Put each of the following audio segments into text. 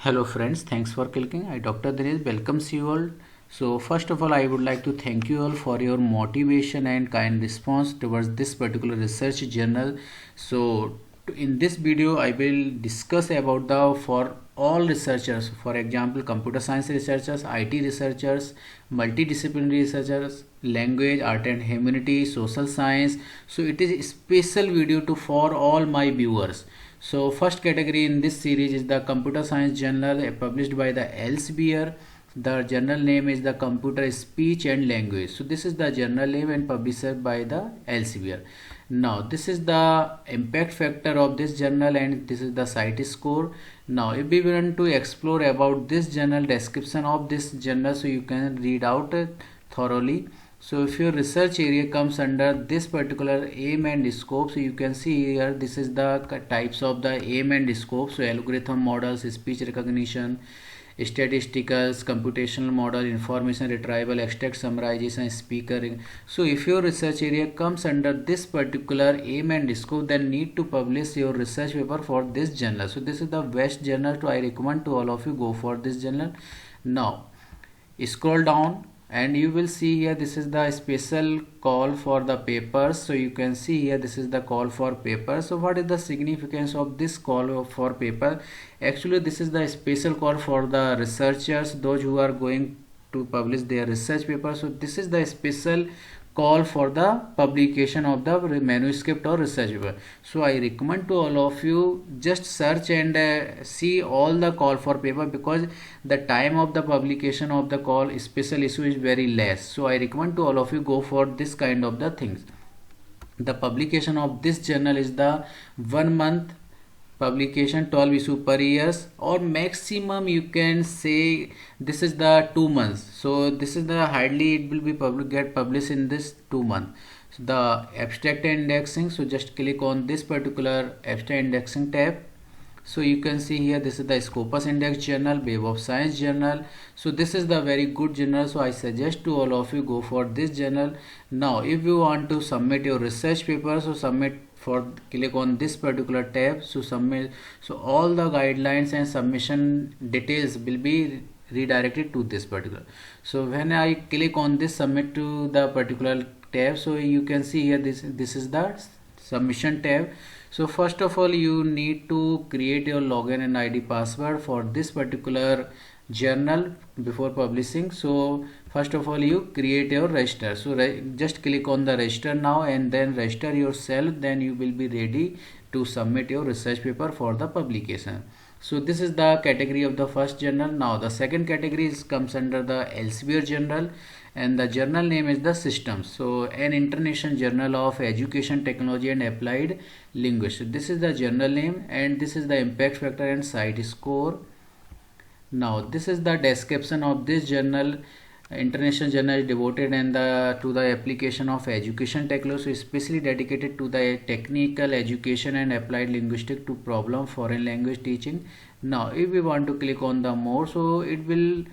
Hello friends, thanks for clicking. I Dr. Dinesh welcomes you all. So first of all, I would like to thank you all for your motivation and kind response towards this particular research journal. So in this video, I will discuss about the for all researchers, for example, computer science researchers, IT researchers, multidisciplinary researchers, language, art and humanity, social science. So it is a special video to for all my viewers. So first category in this series is the computer science journal published by the Elsevier. The journal name is the computer speech and language. So this is the journal name and published by the Elsevier. Now this is the impact factor of this journal and this is the site score. Now if we want to explore about this journal, description of this journal, so you can read out it thoroughly. So if your research area comes under this particular aim and scope, so you can see here this is the types of the aim and scope. So algorithm models, speech recognition, statisticals, computational model, information retrieval, extract summarization, speaker. So if your research area comes under this particular aim and scope, then need to publish your research paper for this journal. So this is the best journal to I recommend to all of you, go for this journal. Now scroll down and you will see here this is the special call for the papers. So you can see here this is the call for paper. So what is the significance of this call for paper? Actually this is the special call for the researchers, those who are going to publish their research paper. So this is the special call for the publication of the manuscript or research paper. So I recommend to all of you just search and see all the call for paper, because the time of the publication of the call special issue is very less. So I recommend to all of you go for this kind of the things. The publication of this journal is the 1 month publication, 12 issue per years, or maximum you can say this is the 2 months. So this is the hardly it will be get published in this 2 month. So the abstract indexing, so just click on this particular abstract indexing tab. So you can see here this is the Scopus Index journal, Web of Science journal. So this is the very good journal, so I suggest to all of you go for this journal. Now if you want to submit your research paper, so submit for click on this particular tab. So submit, so all the guidelines and submission details will be redirected to this particular. So when I click on this submit to the particular tab, so you can see here this is the submission tab. So first of all you need to create your login and ID password for this particular journal before publishing. So first of all you create your register. So just click on the register now and then register yourself, then you will be ready to submit your research paper for the publication. So this is the category of the first journal. Now the second category comes under the Elsevier journal, and the journal name is the Systems. So an international journal of education technology and applied linguistics. This is the journal name and this is the impact factor and site score. Now this is the description of this journal. International journal is devoted and to the application of education technology, so especially dedicated to the technical education and applied linguistics to problem foreign language teaching. Now if we want to click on the more, so it will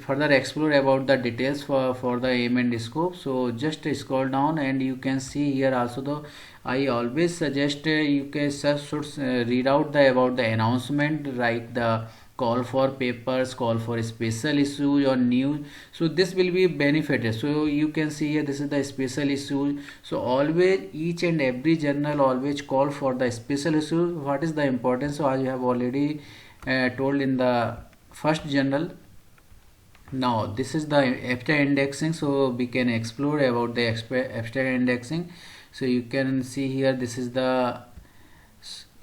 further explore about the details for the aim and scope. So just scroll down and you can see here also, though I always suggest you can should read out the about the announcement, like the call for papers, call for special issue or news. So this will be benefited. So you can see here this is the special issue. So always each and every journal always call for the special issue. What is the importance? So I have already told in the first journal. Now this is the abstract indexing, so we can explore about the abstract indexing. So you can see here this is the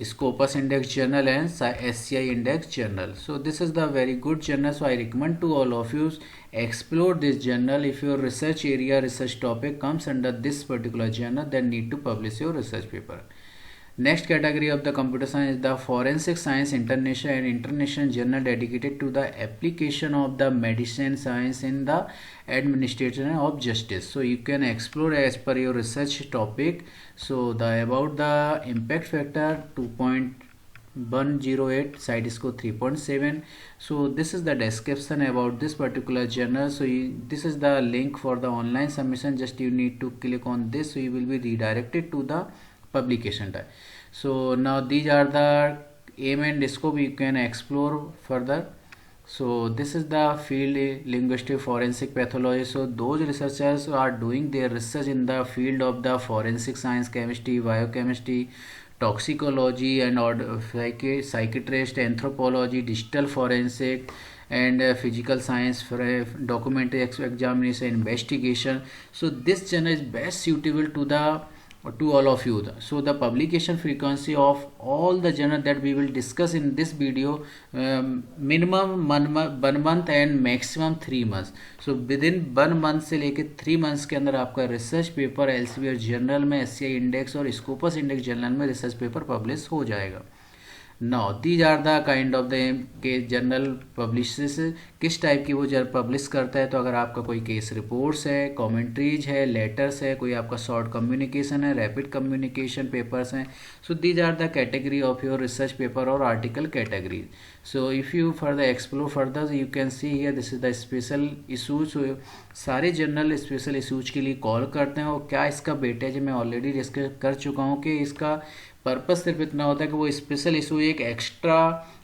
Scopus Index journal and SCI Index journal. So this is the very good journal, so I recommend to all of you explore this journal. If your research area, research topic comes under this particular journal, then need to publish your research paper. Next category of the computer science is the Forensic Science International and International journal dedicated to the application of the medicine science in the administration of justice. So you can explore as per your research topic. So the about the impact factor 2.108, site score 3.7. So this is the description about this particular journal. So this is the link for the online submission. Just you need to click on this, so you will be redirected to the publication type. So now these are the aim and scope you can explore further. So this is the field linguistic forensic pathology. So those researchers who are doing their research in the field of the forensic science, chemistry, biochemistry, toxicology, and psychiatrist, anthropology, digital forensic, and physical science for documentary examination, investigation. So this journal is best suitable to all of you. So the publication frequency of all the journal that we will discuss in this video, minimum 1 month and maximum 3 months. So within 1 month से लेके 3 months के अंदर आपका research paper Elsevier journal में, SCI index और Scopus index journal में research paper publish हो जाएगा. Now these are the kind of the के जर्नल पब्लिशेस. किस टाइप की वो पब्लिश करता है, तो अगर आपका कोई केस रिपोर्ट्स है, कमेंट्रीज है, लेटर्स है, कोई आपका शॉर्ट कम्युनिकेशन है, रैपिड कम्युनिकेशन पेपर्स हैं, so these are the category of your research paper और article category. So if you further explore further you can see here this is the special issues. सारे journal special issues के लिए call करते हैं. और क्या इसका वेटेज मैं ऑलरेडी डिस्कस कर चुका हूँ कि इसका पर्पस सिर्फ इतना होता है कि वो स्पेशल इशू एक एक्स्ट्रा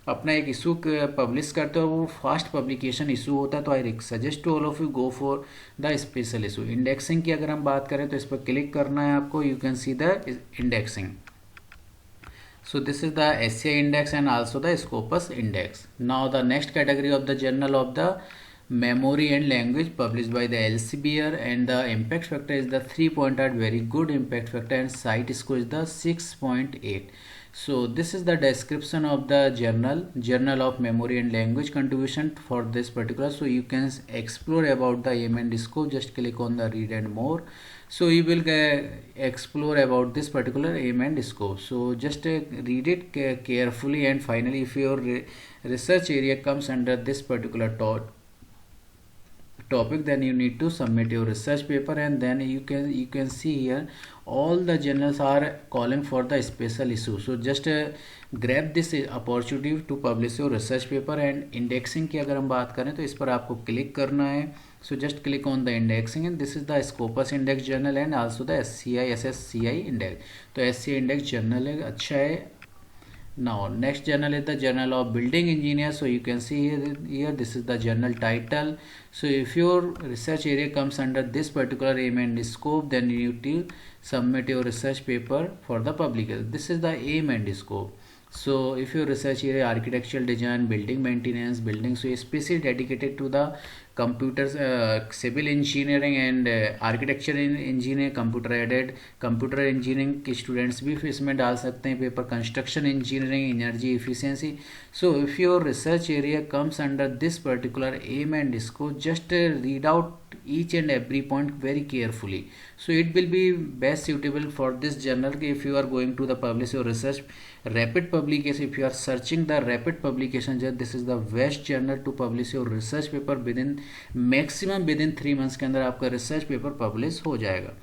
अपना एक इशू पब्लिश करते हैं और वो फास्ट पब्लिकेशन इशू होता है. तो I suggest to all of you go for the special issue. Indexing की अगर हम बात करें तो इस पर क्लिक करना है आपको. You can see the indexing. So this is the SCI index and also the Scopus index. Now the next category of the journal of the memory and language published by the Elsevier, and the impact factor is the 3.8, very good impact factor, and site score is the 6.8. So this is the description of the journal of memory and language contribution for this particular. So you can explore about the aim and scope. Just click on the read and more. So you will explore about this particular aim and scope. So just read it carefully, and finally if your research area comes under this particular topic, then you need to submit your research paper, and then you can see here all the journals are calling for the special issue. So just grab this opportunity to publish your research paper. And indexing की अगर हम बात करें तो इस पर आपको click करना है. So just click on the indexing, and this is the Scopus index journal and also the SCI SSCI index. तो SCI index journal है, अच्छा है. Now next journal is the Journal of Building Engineer. So you can see here this is the journal title. So if your research area comes under this particular aim and scope, then you need to submit your research paper for the publication. This is the aim and scope. So if your research area architectural design, building maintenance, building, so especially dedicated to the computers, civil engineering and architecture engineering, computer aided computer engineering के students भी इसमें डाल सकते हैं paper. construction engineering, energy efficiency. So if your research area comes under this particular aim and scope, just read out each and every point very carefully. So it will be best suitable for this journal if you are going to the publish your research rapid publication. If you are searching the rapid publication, this is the best journal to publish your research paper within maximum within 3 months के अंदर आपका research paper publish हो जाएगा.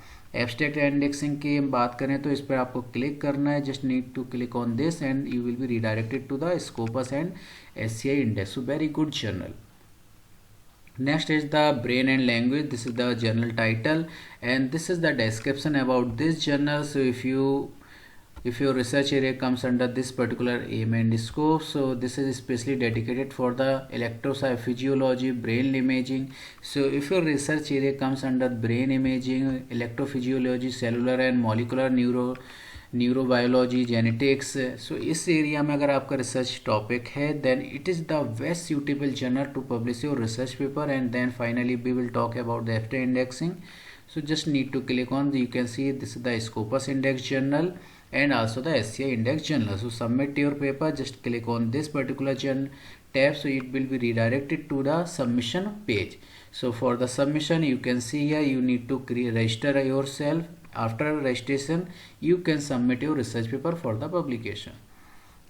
Abstract indexing की हम बात करें तो इस पर आपको क्लिक करना है. Just need to click on this and you will be redirected to the Scopus and SCI index. So very good journal. Next is the brain and language. This is the journal title, and this is the description about this journal. So if your research area comes under this particular aim and scope, so this is especially dedicated for the electrophysiology, brain imaging. So if your research area comes under brain imaging, electrophysiology, cellular and molecular neurobiology, genetics, so इस area में अगर आपका research topic है, then it is the best suitable journal to publish your research paper. And then finally we will talk about the after indexing. So just need to click on you can see this is the Scopus index journal and also the SCI index journal. So submit your paper, just click on this particular tab, so it will be redirected to the submission page. So for the submission you can see here you need to register yourself. After registration you can submit your research paper for the publication.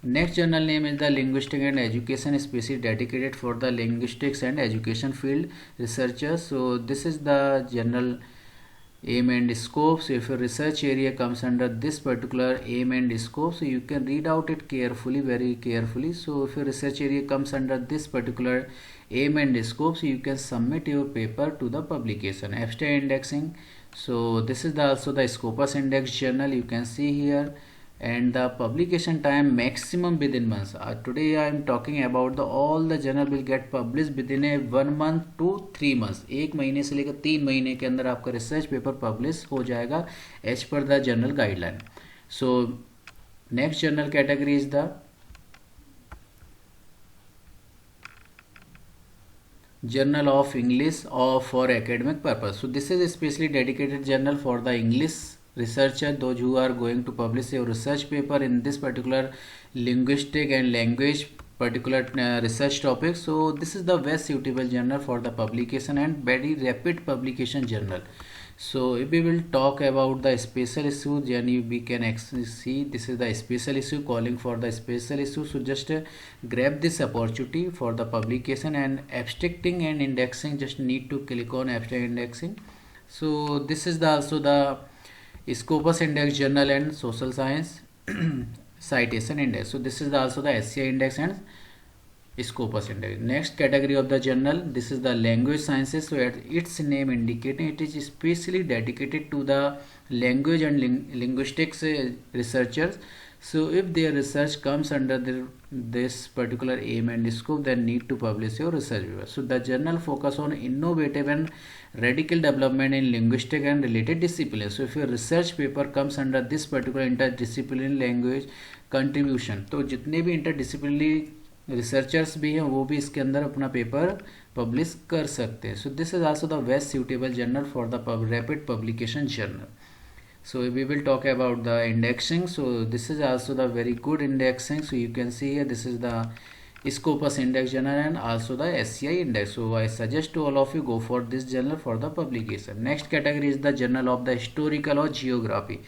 Next journal name is the Linguistic and Education, especially dedicated for the linguistics and education field researchers. So this is the journal aim and scope. So if your research area comes under this particular aim and scope, so you can read out it carefully, very carefully. So if your research area comes under this particular aim and scope, so you can submit your paper to the publication. Abstract indexing. So this is also the Scopus index journal. You can see here And the publication time maximum within months. Today I am talking about the all the journal will get published within a 1 month to 3 months. 1 महीने से लेकर 3 महीने के अंदर आपका research paper publish हो जाएगा as per the journal guideline. So next journal category is the Journal of English or for academic purpose. So this is a specially dedicated journal for the English researcher, those who are going to publish a research paper in this particular linguistic and language particular research topic. So this is the best suitable journal for the publication and very rapid publication journal. So if we will talk about the special issue, then we can actually see this is the special issue calling for the special issue. So just grab this opportunity for the publication and abstracting and indexing. Just need to click on abstract indexing. So this is the also the Scopus Index Journal and Social Science Citation Index. So this is the also the SCI Index and Scopus Index. Next category of the journal, this is the language sciences. So its name indicating it is especially dedicated to the language and linguistics researchers. So if their research comes under this particular aim and scope, then need to publish your research paper. So the journal focus on innovative and radical development in linguistic and related disciplines. So if your research paper comes under this particular interdisciplinary language contribution, तो जितने भी interdisciplinary researchers भी हैं वो भी इसके अंदर अपना पेपर पब्लिश कर सकते हैं. So this is also the best suitable journal for the rapid publication journal. So we will talk about the indexing. So this is also the very good indexing. So you can see here this is the Scopus Index Journal and also the SCI Index. So I suggest to all of you go for this journal for the publication. Next category is the Journal of the Historical or Geography.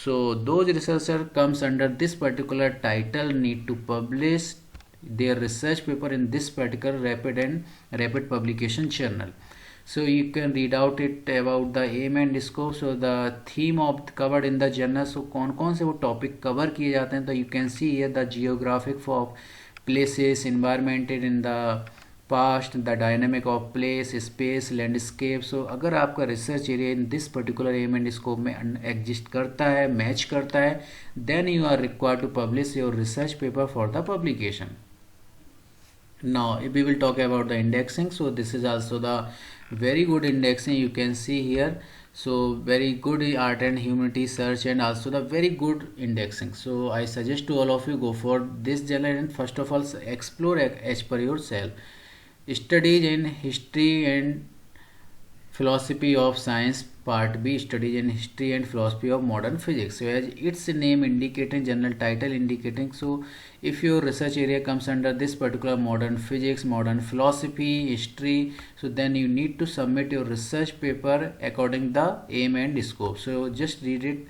So those researcher comes under this particular title need to publish their research paper in this particular rapid publication journal. So you can read out it about the aim and scope. So the theme of covered in the journal. So कौन से वो topic cover किए जाते हैं. तो you can see here the geographic for places, environment in the past, the dynamic of place, space, landscape. So अगर आपका research area in this particular aim and scope में exist करता है, match करता है, then you are required to publish your research paper for the publication. Now if we will talk about the indexing, so this is also the very good indexing you can see here. So very good art and humanity search and also the very good indexing. So I suggest to all of you go for this journal and first of all explore as per yourself. Studies in history and philosophy of science part B, studies in history and philosophy of modern physics. So as its name indicating, general title indicating, so if your research area comes under this particular modern physics, modern philosophy, history, so then you need to submit your research paper according the aim and scope. So just read it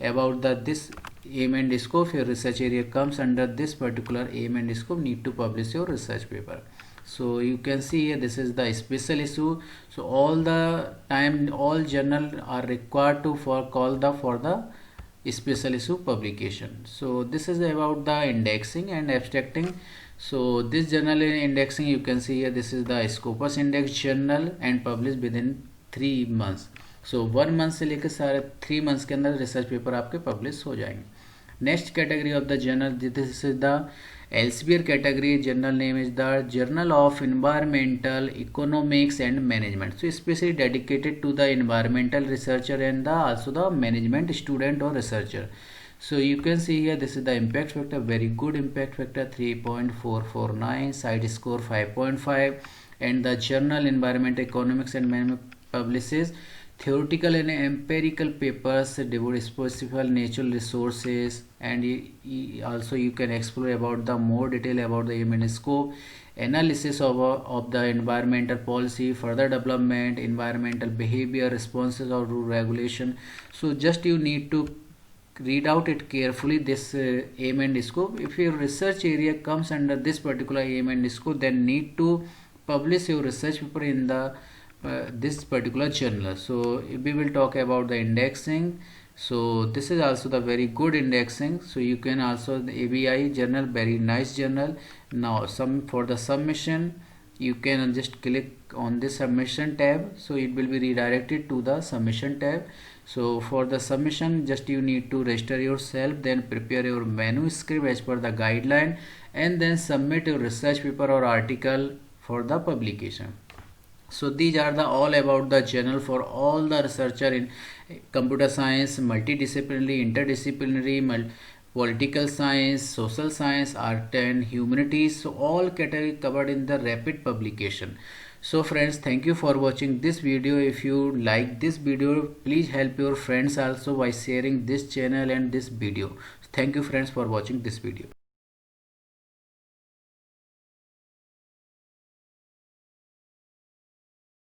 about this aim and scope. Your research area comes under this particular aim and scope, need to publish your research paper. So you can see here this is the special issue. So all the time all journal are required to for the special issue publication. So this is about the indexing and abstracting. So this journal indexing you can see here this is the Scopus Index Journal and published within 3 months. So 1 month से लेकर सारे 3 months के अंदर research paper आपके publish हो जाएंगे. Next category of the journal, this is the Elsevier category. Journal name is the Journal of Environmental Economics and Management. So especially dedicated to the environmental researcher and also the management student or researcher. So you can see here this is the impact factor, very good impact factor 3.449, side score 5.5, and the journal Environmental Economics and Management publishes theoretical and empirical papers devote specific natural resources, and also you can explore about the more detail about the aim and scope, analysis of the environmental policy, further development, environmental behavior, responses or rule regulation. So just you need to read out it carefully this aim and scope. If your research area comes under this particular aim and scope, then need to publish your research paper in the this particular journal. So we will talk about the indexing. So this is also the very good indexing. So you can also the ABI journal, very nice journal. Now for the submission you can just click on this submission tab, so it will be redirected to the submission tab. So for the submission, just you need to register yourself, then prepare your manuscript as per the guideline, and then submit your research paper or article for the publication. So these are the all about the journal for all the researcher in computer science, multidisciplinary, interdisciplinary, political science, social science, art and humanities. So all category covered in the rapid publication. So friends, thank you for watching this video. If you like this video, please help your friends also by sharing this channel and this video. Thank you friends for watching this video.